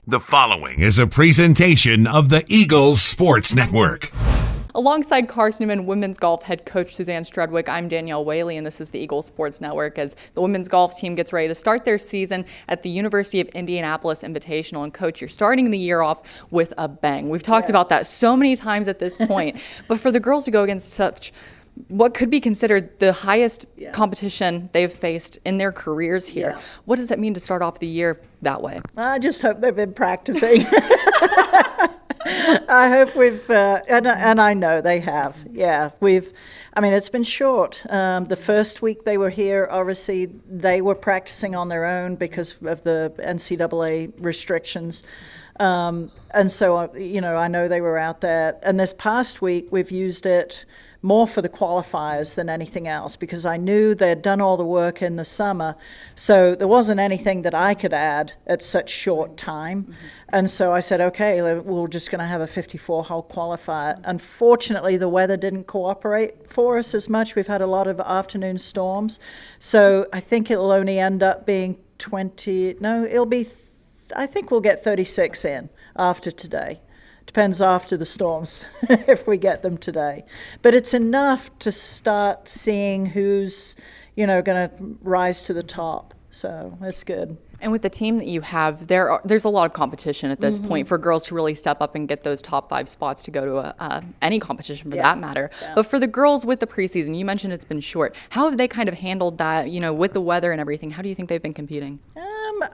The following is a presentation of the Eagles Sports Network. Alongside Carson-Newman women's golf head coach Suzanne Strudwick, I'm Danielle Whaley, and this is the Eagles Sports Network as the women's golf team gets ready to start their season at the University of Indianapolis Invitational. And Coach, you're starting the year off with a bang. We've talked about that so many times at this point, but for the girls to go against such what could be considered the highest competition they've faced in their careers here, what does it mean to start off the year that way? I just hope they've been practicing. I hope and I know they have. Yeah, it's been short. The first week they were here, obviously, they were practicing on their own because of the NCAA restrictions. And so, I know they were out there. And this past week, we've used it more for the qualifiers than anything else because I knew they'd done all the work in the summer. So there wasn't anything that I could add at such short time. Mm-hmm. And so I said, okay, we're just going to have a 54-hole qualifier. Unfortunately, the weather didn't cooperate for us as much. We've had a lot of afternoon storms. So I think it'll only end up being I think we'll get 36 in after today. Depends after the storms if we get them today. But it's enough to start seeing who's, going to rise to the top. So it's good. And with the team that you have, there's a lot of competition at this point for girls to really step up and get those top 5 spots to go to any competition for that matter. Yeah. But for the girls with the preseason, you mentioned it's been short. How have they kind of handled that, with the weather and everything? How do you think they've been competing?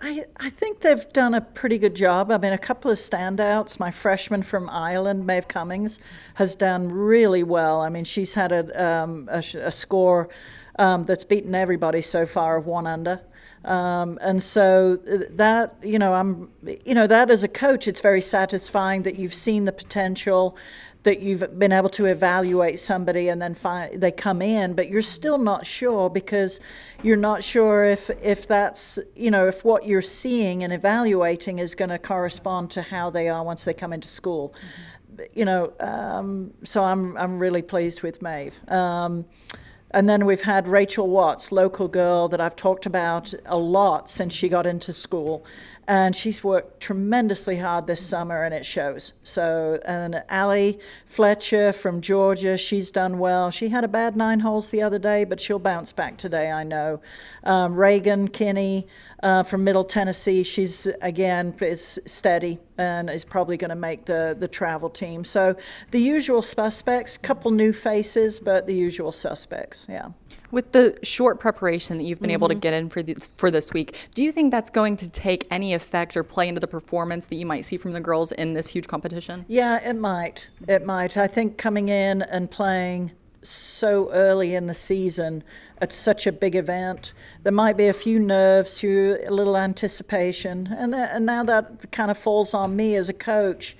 I think they've done a pretty good job. A couple of standouts. My freshman from Ireland, Maeve Cummings, has done really well. She's had a score that's beaten everybody so far of 1 under. And so that, that as a coach, it's very satisfying that you've seen the potential, that you've been able to evaluate somebody and then they come in, but you're still not sure because you're not sure if that's, if what you're seeing and evaluating is going to correspond to how they are once they come into school. Mm-hmm. So I'm really pleased with Maeve. And then we've had Rachel Watts, local girl that I've talked about a lot since she got into school. And she's worked tremendously hard this summer, and it shows. So, and Allie Fletcher from Georgia, she's done well. She had a bad 9 holes the other day, but she'll bounce back today, I know. Reagan Kinney from Middle Tennessee, she's, again, is steady and is probably going to make the travel team. So the usual suspects, couple new faces, but the usual suspects, yeah. With the short preparation that you've been able to get in for this week, do you think that's going to take any effect or play into the performance that you might see from the girls in this huge competition? Yeah, it might. It might. I think coming in and playing so early in the season at such a big event, there might be a few nerves, a little anticipation, and now that kind of falls on me as a coach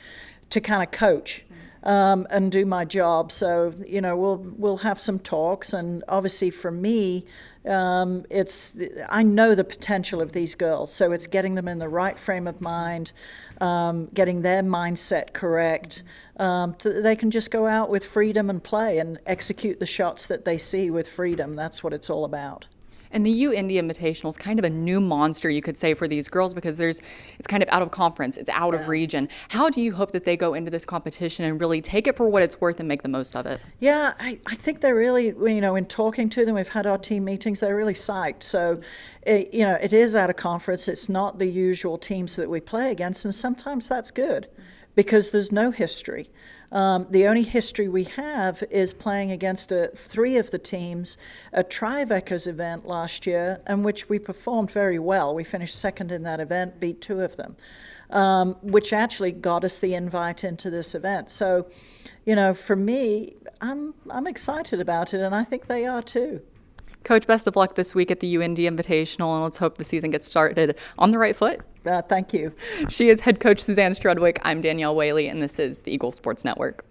to kind of coach. And do my job. So, we'll have some talks. And obviously for me, I know the potential of these girls. So it's getting them in the right frame of mind, getting their mindset correct. They can just go out with freedom and play and execute the shots that they see with freedom. That's what it's all about. And the UINDY Invitational is kind of a new monster, you could say, for these girls because it's kind of out of conference, it's out of region. How do you hope that they go into this competition and really take it for what it's worth and make the most of it? Yeah, I think they're really, in talking to them, we've had our team meetings, they're really psyched. So, it is out of conference. It's not the usual teams that we play against, and sometimes that's good because there's no history. The only history we have is playing against 3 of the teams at Tribeca's event last year, in which we performed very well. We finished second in that event, beat 2 of them, which actually got us the invite into this event. So, for me, I'm excited about it, and I think they are too. Coach, best of luck this week at the UINDY Invitational, and let's hope the season gets started on the right foot. Thank you. She is head coach Suzanne Strudwick. I'm Danielle Whaley, and this is the Eagles Sports Network.